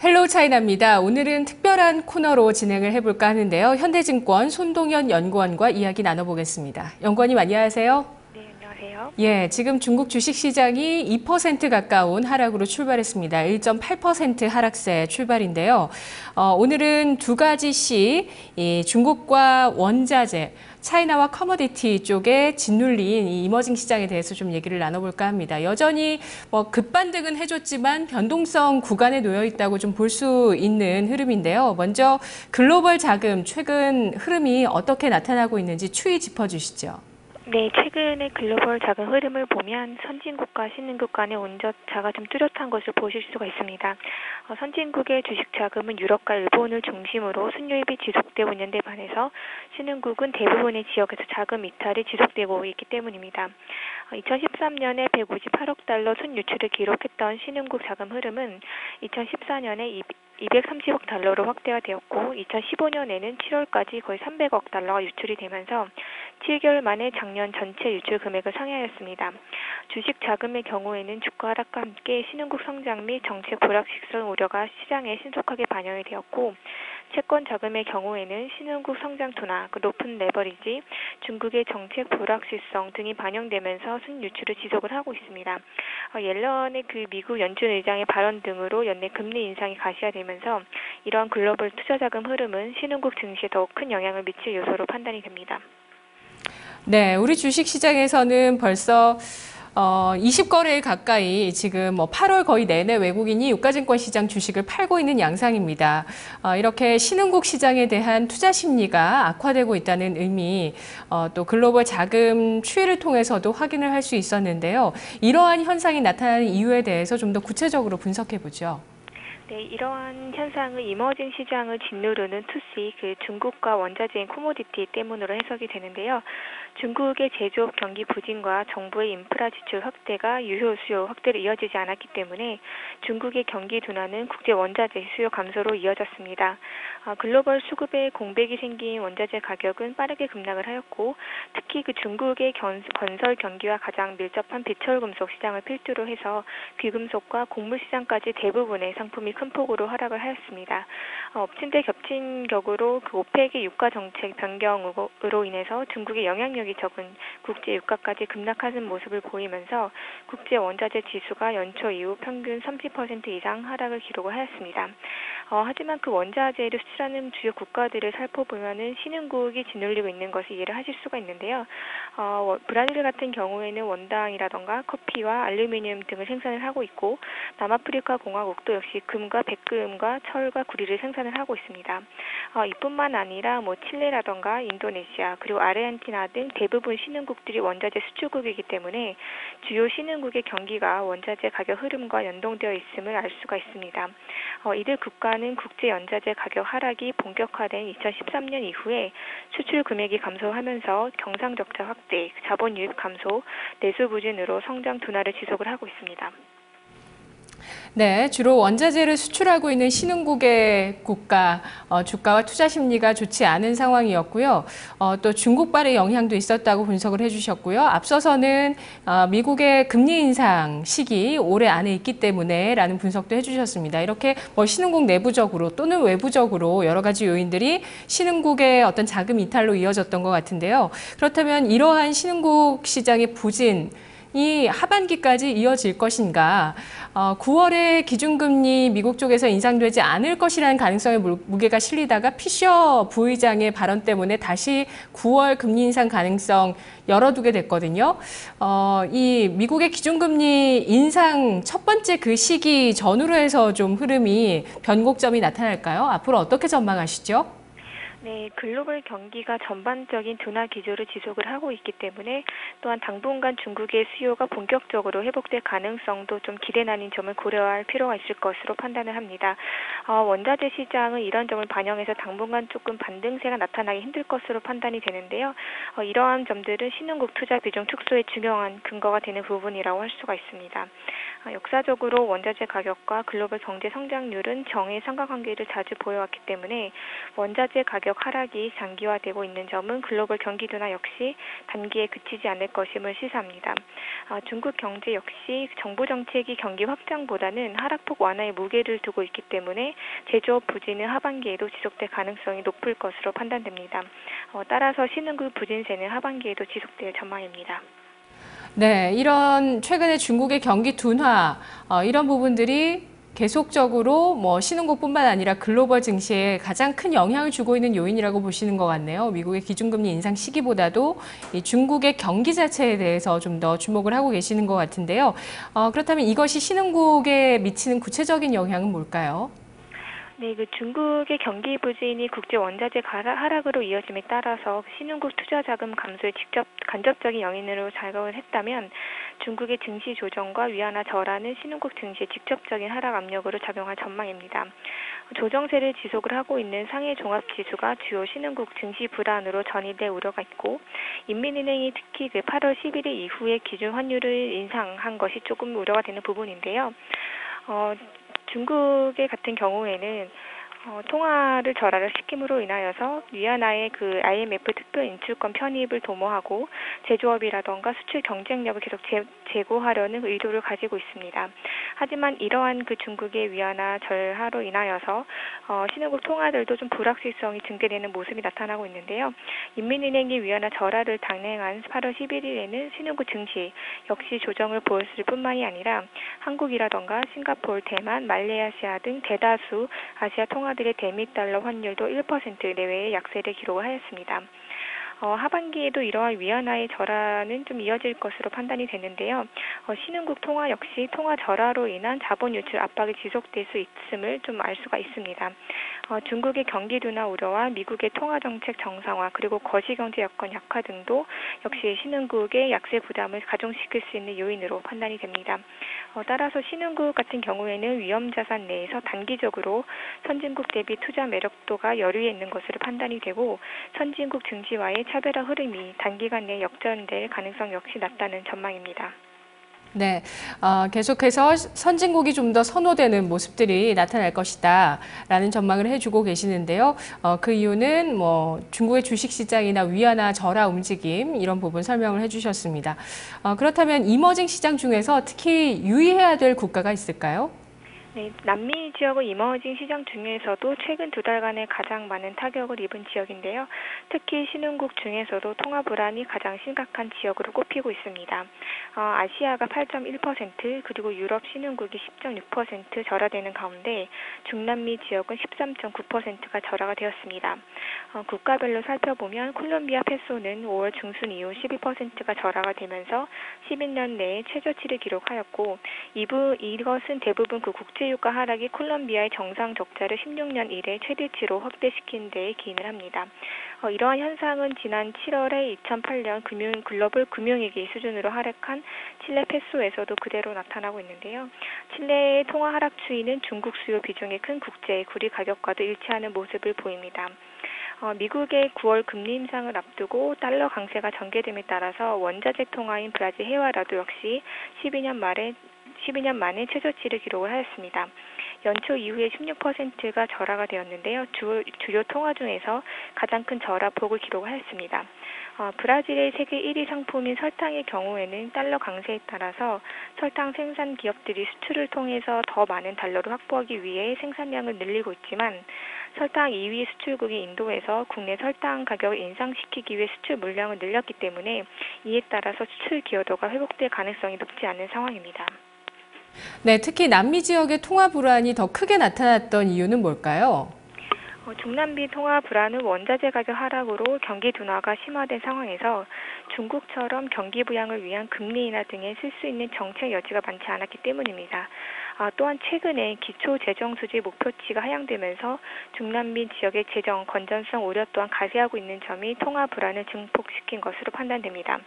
헬로우 차이나입니다. 오늘은 특별한 코너로 진행을 해볼까 하는데요. 현대증권 손동현 연구원과 이야기 나눠보겠습니다. 연구원님 안녕하세요. 네, 안녕하세요. 예, 지금 중국 주식시장이 2% 가까운 하락으로 출발했습니다. 1.8% 하락세 출발인데요. 오늘은 두 가지씩 중국과 원자재, 차이나와 커머디티 쪽에 짓눌린 이 이머징 시장에 대해서 좀 얘기를 나눠볼까 합니다. 여전히 급반등은 해줬지만 변동성 구간에 놓여 있다고 좀 볼 수 있는 흐름인데요. 먼저 글로벌 자금 최근 흐름이 어떻게 나타나고 있는지 추이 짚어주시죠. 네, 최근의 글로벌 자금 흐름을 보면 선진국과 신흥국 간의 온전차가 좀 뚜렷한 것을 보실 수가 있습니다. 선진국의 주식 자금은 유럽과 일본을 중심으로 순유입이 지속되고 있는데 반해서 신흥국은 대부분의 지역에서 자금 이탈이 지속되고 있기 때문입니다. 2013년에 158억 달러 순유출을 기록했던 신흥국 자금 흐름은 2014년에 230억 달러로 확대가 되었고 2015년에는 7월까지 거의 300억 달러가 유출이 되면서 7개월 만에 작년 전체 유출 금액을 상회하였습니다. 주식 자금의 경우에는 주가 하락과 함께 신흥국 성장 및 정책 불확실성 우려가 시장에 신속하게 반영이 되었고 채권 자금의 경우에는 신흥국 성장 둔화, 높은 레버리지, 중국의 정책 불확실성 등이 반영되면서 순유출을 지속을 하고 있습니다. 옐런의 미국 연준 의장의 발언 등으로 연내 금리 인상이 가시화되면서 이러한 글로벌 투자 자금 흐름은 신흥국 증시에 더욱 큰 영향을 미칠 요소로 판단이 됩니다. 네, 우리 주식시장에서는 벌써 20거래일 가까이 지금 8월 거의 내내 외국인이 유가증권 시장 주식을 팔고 있는 양상입니다. 이렇게 신흥국 시장에 대한 투자 심리가 악화되고 있다는 의미, 또 글로벌 자금 추이를 통해서도 확인을 할 수 있었는데요. 이러한 현상이 나타나는 이유에 대해서 좀 더 구체적으로 분석해 보죠. 네, 이러한 현상은 이머징 시장을 짓누르는 투시, 중국과 원자재인 코모디티 때문으로 해석이 되는데요. 중국의 제조업 경기 부진과 정부의 인프라 지출 확대가 유효 수요 확대로 이어지지 않았기 때문에 중국의 경기 둔화는 국제 원자재 수요 감소로 이어졌습니다. 글로벌 수급에 공백이 생긴 원자재 가격은 빠르게 급락을 하였고 특히 중국의 건설 경기와 가장 밀접한 비철금속 시장을 필두로 해서 귀금속과 곡물 시장까지 대부분의 상품이 큰 폭으로 하락을 하였습니다. 엎친 데 겹친 격으로 오펙의 유가 정책 변경으로 인해서 중국의 영향력이 적은 국제 유가까지 급락하는 모습을 보이면서 국제 원자재 지수가 연초 이후 평균 30% 이상 하락을 기록을 하였습니다. 하지만 원자재를 수출하는 주요 국가들을 살펴보면은 신흥국이 짓눌리고 있는 것을 이해를 하실 수가 있는데요. 브라질 같은 경우에는 원당이라던가 커피와 알루미늄 등을 생산을 하고 있고 남아프리카 공화국도 역시 금과 백금과 철과 구리를 생산을 하고 있습니다. 이뿐만 아니라 칠레라던가 인도네시아 그리고 아르헨티나 등 대부분 신흥국들이 원자재 수출국이기 때문에 주요 신흥국의 경기가 원자재 가격 흐름과 연동되어 있음을 알 수가 있습니다. 이들 국가는 국제 원자재 가격 하락이 본격화된 2013년 이후에 수출 금액이 감소하면서 경상적자 확대, 자본 유입 감소, 내수 부진으로 성장 둔화를 지속을 하고 있습니다. 네, 주로 원자재를 수출하고 있는 신흥국의 국가, 주가와 투자 심리가 좋지 않은 상황이었고요. 또 중국발의 영향도 있었다고 분석을 해주셨고요. 앞서서는 미국의 금리 인상 시기 올해 안에 있기 때문에 라는 분석도 해주셨습니다. 이렇게 신흥국 내부적으로 또는 외부적으로 여러 가지 요인들이 신흥국의 어떤 자금 이탈로 이어졌던 것 같은데요. 그렇다면 이러한 신흥국 시장의 부진, 이 하반기까지 이어질 것인가? 9월에 기준금리 미국 쪽에서 인상되지 않을 것이라는 가능성의 무게가 실리다가 피셔 부의장의 발언 때문에 다시 9월 금리 인상 가능성 열어두게 됐거든요. 이 미국의 기준금리 인상 첫 번째 그 시기 전후로 해서 좀 흐름이 변곡점이 나타날까요? 앞으로 어떻게 전망하시죠? 네, 글로벌 경기가 전반적인 둔화 기조를 지속을 하고 있기 때문에 또한 당분간 중국의 수요가 본격적으로 회복될 가능성도 좀 기대나는 점을 고려할 필요가 있을 것으로 판단을 합니다. 원자재 시장은 이런 점을 반영해서 당분간 조금 반등세가 나타나기 힘들 것으로 판단이 되는데요. 이러한 점들은 신흥국 투자 비중 축소에 중요한 근거가 되는 부분이라고 할 수가 있습니다. 역사적으로 원자재 가격과 글로벌 경제 성장률은 정의 상관관계를 자주 보여왔기 때문에 원자재 가격 하락이 장기화되고 있는 점은 글로벌 경기 둔화 역시 단기에 그치지 않을 것임을 시사합니다. 중국 경제 역시 정부 정책이 경기 확장보다는 하락폭 완화에 무게를 두고 있기 때문에 제조업 부진은 하반기에도 지속될 가능성이 높을 것으로 판단됩니다. 따라서 신흥국 부진세는 하반기에도 지속될 전망입니다. 네, 이런 최근에 중국의 경기 둔화, 이런 부분들이 계속적으로 뭐 신흥국뿐만 아니라 글로벌 증시에 가장 큰 영향을 주고 있는 요인이라고 보시는 것 같네요. 미국의 기준금리 인상 시기보다도 이 중국의 경기 자체에 대해서 좀 더 주목을 하고 계시는 것 같은데요. 그렇다면 이것이 신흥국에 미치는 구체적인 영향은 뭘까요? 네, 중국의 경기 부진이 국제 원자재 하락으로 이어짐에 따라서 신흥국 투자 자금 감소에 간접적인 영향으로 작용을 했다면 중국의 증시 조정과 위안화 절하는 신흥국 증시에 직접적인 하락 압력으로 작용할 전망입니다. 조정세를 지속을 하고 있는 상해 종합지수가 주요 신흥국 증시 불안으로 전이될 우려가 있고 인민은행이 특히 8월 11일 이후에 기준 환율을 인상한 것이 조금 우려가 되는 부분인데요. 중국의 같은 경우에는 통화를 절하를 시킴으로 인하여서 위안화의 IMF 특별 인출권 편입을 도모하고 제조업이라던가 수출 경쟁력을 계속 제고하려는 의도를 가지고 있습니다. 하지만 이러한 중국의 위안화 절하로 인하여서 신흥국 통화들도 좀 불확실성이 증대되는 모습이 나타나고 있는데요. 인민은행이 위안화 절하를 단행한 8월 11일에는 신흥국 증시 역시 조정을 보였을 뿐만이 아니라 한국이라던가 싱가포르, 대만, 말레이시아 등 대다수 아시아 통화들의 대미 달러 환율도 1% 내외의 약세를 기록하였습니다. 하반기에도 이러한 위안화의 절하는 좀 이어질 것으로 판단이 되는데요. 신흥국 통화 역시 통화 절하로 인한 자본 유출 압박이 지속될 수 있음을 좀 알 수가 있습니다. 중국의 경기 둔화 우려와 미국의 통화 정책 정상화 그리고 거시경제 여건 약화 등도 역시 신흥국의 약세 부담을 가중시킬 수 있는 요인으로 판단이 됩니다. 따라서 신흥국 같은 경우에는 위험자산 내에서 단기적으로 선진국 대비 투자 매력도가 여유에 있는 것으로 판단이 되고 선진국 증시와의 차별화 흐름이 단기간 내에 역전될 가능성 역시 낮다는 전망입니다. 네, 계속해서 선진국이 좀 더 선호되는 모습들이 나타날 것이다 라는 전망을 해주고 계시는데요. 그 이유는 뭐 중국의 주식시장이나 위안화 절하 움직임 이런 부분 설명을 해주셨습니다. 그렇다면 이머징 시장 중에서 특히 유의해야 될 국가가 있을까요? 네, 남미 지역의 이머징 시장 중에서도 최근 2달간에 가장 많은 타격을 입은 지역인데요. 특히 신흥국 중에서도 통화 불안이 가장 심각한 지역으로 꼽히고 있습니다. 아시아가 8.1% 그리고 유럽 신흥국이 10.6% 절하되는 가운데 중남미 지역은 13.9%가 절하가 되었습니다. 국가별로 살펴보면 콜롬비아 페소는 5월 중순 이후 12%가 절하가 되면서 11년 내에 최저치를 기록하였고 이것은 대부분 국제유가 하락이 콜롬비아의 정상 적자를 16년 이래 최대치로 확대시킨 데에 기인을 합니다. 이러한 현상은 지난 7월에 2008년 글로벌 금융위기 수준으로 하락한 칠레 페소에서도 그대로 나타나고 있는데요. 칠레의 통화 하락 추이는 중국 수요 비중이 큰 국제 구리 가격과도 일치하는 모습을 보입니다. 미국의 9월 금리 인상을 앞두고 달러 강세가 전개됨에 따라서 원자재 통화인 브라질 헤와라도 역시 12년 만에 최저치를 기록을 하였습니다. 연초 이후에 16%가 절하가 되었는데요. 주요 통화 중에서 가장 큰 절하폭을 기록하였습니다. 브라질의 세계 1위 상품인 설탕의 경우에는 달러 강세에 따라서 설탕 생산 기업들이 수출을 통해서 더 많은 달러를 확보하기 위해 생산량을 늘리고 있지만 설탕 2위 수출국인 인도에서 국내 설탕 가격을 인상시키기 위해 수출 물량을 늘렸기 때문에 이에 따라서 수출 기여도가 회복될 가능성이 높지 않은 상황입니다. 네, 특히 남미 지역의 통화 불안이 더 크게 나타났던 이유는 뭘까요? 중남미 통화 불안은 원자재 가격 하락으로 경기 둔화가 심화된 상황에서 중국처럼 경기 부양을 위한 금리 인하 등에 쓸 수 있는 정책 여지가 많지 않았기 때문입니다. 또한 최근에 기초 재정 수지 목표치가 하향되면서 중남미 지역의 재정 건전성 우려 또한 가세하고 있는 점이 통화 불안을 증폭시킨 것으로 판단됩니다.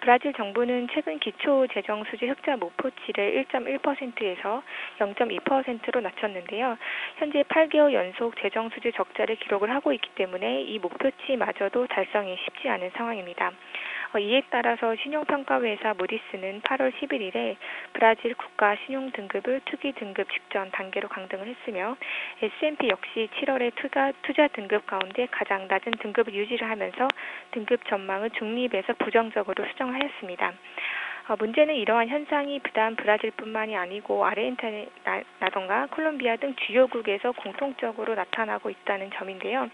브라질 정부는 최근 기초 재정 수지 흑자 목표치를 1.1%에서 0.2%로 낮췄는데요. 현재 8개월 연속 재정 수지 적자를 기록을 하고 있기 때문에 이 목표치마저도 달성이 쉽지 않은 상황입니다. 이에 따라서 신용평가회사 무디스는 8월 11일에 브라질 국가 신용 등급을 투기 등급 직전 단계로 강등을 했으며 S&P 역시 7월에 투자 등급 가운데 가장 낮은 등급을 유지를 하면서 등급 전망을 중립에서 부정적으로 수정하였습니다. 문제는 이러한 현상이 비단 브라질뿐만이 아니고 아르헨티나라던가 콜롬비아 등 주요국에서 공통적으로 나타나고 있다는 점인데요.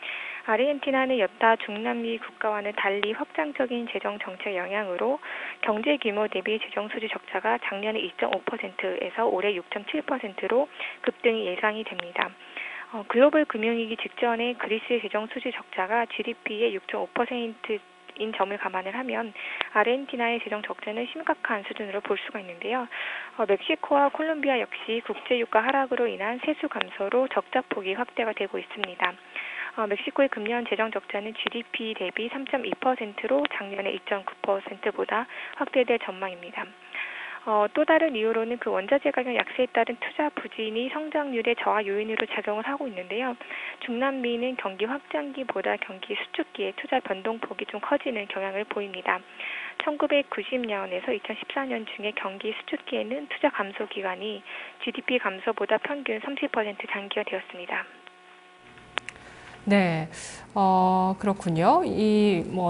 아르헨티나는 여타 중남미 국가와는 달리 확장적인 재정 정책 영향으로 경제 규모 대비 재정 수지 적자가 작년에 2.5%에서 올해 6.7%로 급등이 예상이 됩니다. 글로벌 금융위기 직전에 그리스의 재정 수지 적자가 GDP의 6.5%인 점을 감안을 하면 아르헨티나의 재정 적자는 심각한 수준으로 볼 수가 있는데요. 멕시코와 콜롬비아 역시 국제유가 하락으로 인한 세수 감소로 적자 폭이 확대가 되고 있습니다. 멕시코의 금년 재정 적자는 GDP 대비 3.2%로 작년에 2.9%보다 확대될 전망입니다. 또 다른 이유로는 그 원자재 가격 약세에 따른 투자 부진이 성장률의 저하 요인으로 작용을 하고 있는데요. 중남미는 경기 확장기보다 경기 수축기에 투자 변동폭이 좀 커지는 경향을 보입니다. 1990년에서 2014년 중에 경기 수축기에는 투자 감소 기간이 GDP 감소보다 평균 30% 장기화되었습니다. 네, 그렇군요.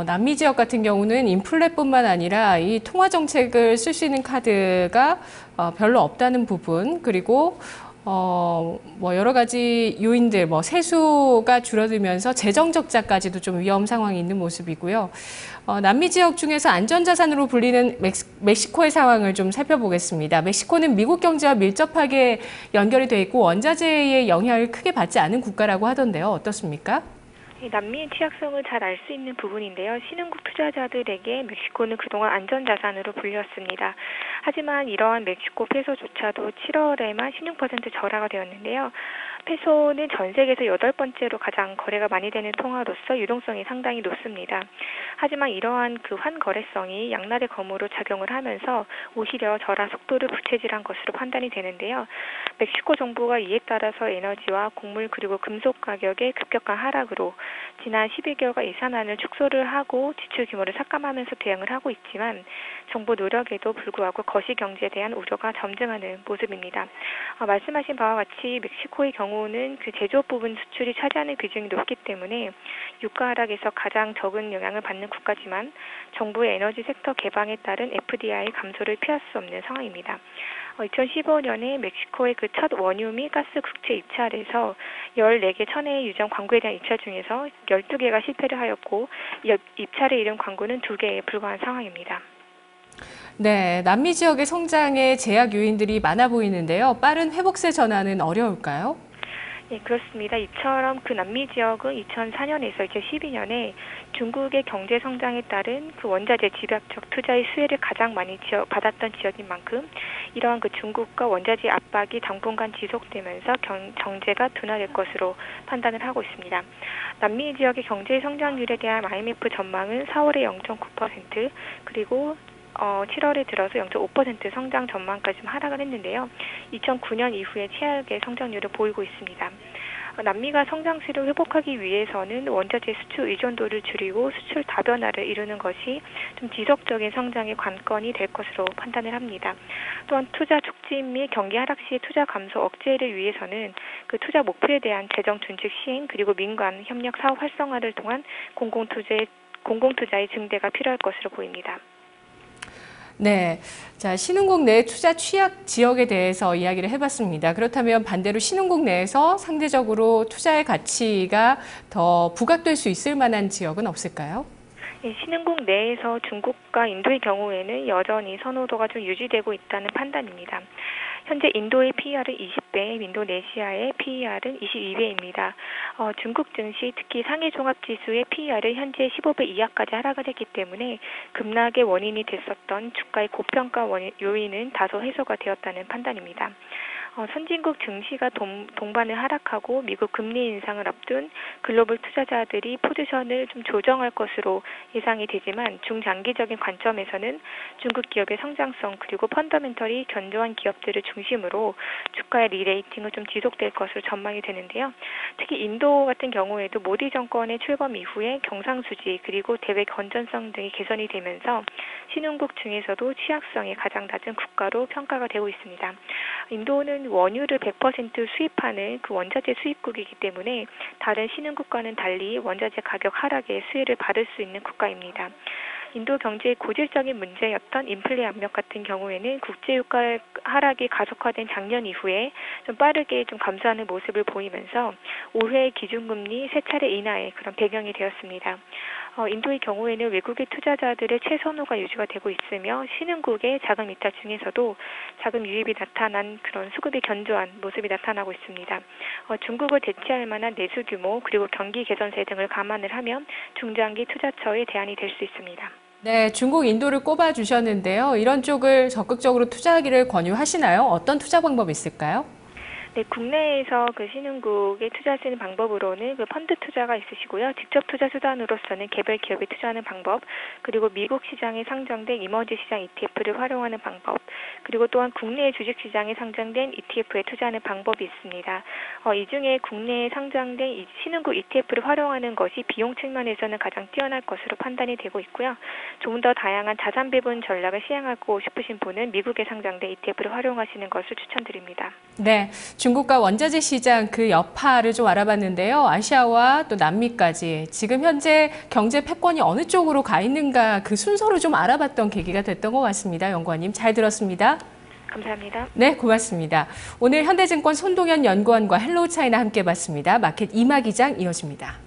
남미 지역 같은 경우는 인플레뿐만 아니라 이 통화 정책을 쓸 수 있는 카드가 별로 없다는 부분, 그리고 여러 가지 요인들, 세수가 줄어들면서 재정 적자까지도 좀 위험 상황이 있는 모습이고요. 남미 지역 중에서 안전자산으로 불리는 멕시코의 상황을 좀 살펴보겠습니다. 멕시코는 미국 경제와 밀접하게 연결이 돼 있고 원자재의 영향을 크게 받지 않은 국가라고 하던데요. 어떻습니까? 남미의 취약성을 잘 알 수 있는 부분인데요. 신흥국 투자자들에게 멕시코는 그동안 안전자산으로 불렸습니다. 하지만 이러한 멕시코 페소조차도 7월에만 16% 절하가 되었는데요. 페소는 전 세계에서 8번째로 가장 거래가 많이 되는 통화로서 유동성이 상당히 높습니다. 하지만 이러한 그 환거래성이 양날의 검으로 작용을 하면서 오히려 절하 속도를 부채질한 것으로 판단이 되는데요. 멕시코 정부가 이에 따라서 에너지와 곡물 그리고 금속 가격의 급격한 하락으로 지난 12개월간 예산안을 축소를 하고 지출 규모를 삭감하면서 대응을 하고 있지만 정부 노력에도 불구하고 거시경제에 대한 우려가 점증하는 모습입니다. 말씀하신 바와 같이 멕시코의 경우는 그 제조업 부분 수출이 차지하는 비중이 높기 때문에 유가 하락에서 가장 적은 영향을 받는 국가지만 정부의 에너지 섹터 개방에 따른 FDI 감소를 피할 수 없는 상황입니다. 2015년에 멕시코의 그 첫 원유 및 가스 국채 입찰에서 14개 천혜의 유정 광고에 대한 입찰 중에서 12개가 실패를 하였고 입찰에 이른 광고는 2개에 불과한 상황입니다. 네, 남미 지역의 성장에 제약 요인들이 많아 보이는데요. 빠른 회복세 전환은 어려울까요? 네, 그렇습니다. 이처럼 그 남미 지역은 2004년에서 2012년에 중국의 경제 성장에 따른 그 원자재 집약적 투자의 수혜를 가장 많이 받았던 지역인 만큼 이러한 그 중국과 원자재 압박이 당분간 지속되면서 경제가 둔화될 것으로 판단을 하고 있습니다. 남미 지역의 경제 성장률에 대한 IMF 전망은 4월에 0.9% 그리고 7월에 들어서 0.5% 성장 전망까지 좀 하락을 했는데요. 2009년 이후에 최악의 성장률을 보이고 있습니다. 남미가 성장세를 회복하기 위해서는 원자재 수출 의존도를 줄이고 수출 다변화를 이루는 것이 좀 지속적인 성장의 관건이 될 것으로 판단을 합니다. 또한 투자 촉진 및 경기 하락 시의 투자 감소 억제를 위해서는 그 투자 목표에 대한 재정 준칙 시행 그리고 민관 협력 사업 활성화를 통한 공공투자의 증대가 필요할 것으로 보입니다. 네, 자, 신흥국 내 투자 취약 지역에 대해서 이야기를 해봤습니다. 그렇다면 반대로 신흥국 내에서 상대적으로 투자의 가치가 더 부각될 수 있을 만한 지역은 없을까요? 신흥국 내에서 중국과 인도의 경우에는 여전히 선호도가 좀 유지되고 있다는 판단입니다. 현재 인도의 PER은 20배, 인도네시아의 PER은 22배입니다. 중국 증시 특히 상해 종합지수의 PER은 현재 15배 이하까지 하락을 했기 때문에 급락의 원인이 됐었던 주가의 고평가 요인은 다소 해소가 되었다는 판단입니다. 선진국 증시가 동반을 하락하고 미국 금리 인상을 앞둔 글로벌 투자자들이 포지션을 좀 조정할 것으로 예상이 되지만 중장기적인 관점에서는 중국 기업의 성장성 그리고 펀더멘털이 견조한 기업들을 중심으로 주가의 리레이팅은 좀 지속될 것으로 전망이 되는데요. 특히 인도 같은 경우에도 모디 정권의 출범 이후에 경상수지 그리고 대외 건전성 등이 개선이 되면서 신흥국 중에서도 취약성이 가장 낮은 국가로 평가가 되고 있습니다. 인도는 원유를 100% 수입하는 그 원자재 수입국이기 때문에 다른 신흥국과는 달리 원자재 가격 하락에 수혜를 받을 수 있는 국가입니다. 인도 경제의 고질적인 문제였던 인플레 압력 같은 경우에는 국제유가 하락이 가속화된 작년 이후에 좀 빠르게 좀 감소하는 모습을 보이면서 올해 기준금리 3차례 인하의 그런 배경이 되었습니다. 인도의 경우에는 외국의 투자자들의 최선호가 유지가 되고 있으며 신흥국의 자금 이탈 중에서도 자금 유입이 나타난 그런 수급이 견조한 모습이 나타나고 있습니다. 중국을 대체할 만한 내수 규모 그리고 경기 개선세 등을 감안을 하면 중장기 투자처의 대안이 될 수 있습니다. 네, 중국, 인도를 꼽아주셨는데요. 이런 쪽을 적극적으로 투자하기를 권유하시나요? 어떤 투자 방법이 있을까요? 네, 국내에서 그 신흥국에 투자하시는 방법으로는 그 펀드 투자가 있으시고요. 직접 투자 수단으로서는 개별 기업에 투자하는 방법, 그리고 미국 시장에 상장된 이머지 시장 ETF를 활용하는 방법, 그리고 또한 국내 주식 시장에 상장된 ETF에 투자하는 방법이 있습니다. 이 중에 국내에 상장된 이 신흥국 ETF를 활용하는 것이 비용 측면에서는 가장 뛰어날 것으로 판단이 되고 있고요. 좀 더 다양한 자산 배분 전략을 시행하고 싶으신 분은 미국에 상장된 ETF를 활용하시는 것을 추천드립니다. 네, 중국과 원자재 시장 그 여파를 좀 알아봤는데요. 아시아와 또 남미까지 지금 현재 경제 패권이 어느 쪽으로 가 있는가 그 순서를 좀 알아봤던 계기가 됐던 것 같습니다. 연구원님 잘 들었습니다. 감사합니다. 네, 고맙습니다. 오늘 현대증권 손동현 연구원과 헬로우 차이나 함께 봤습니다. 마켓 이마 기장 이어집니다.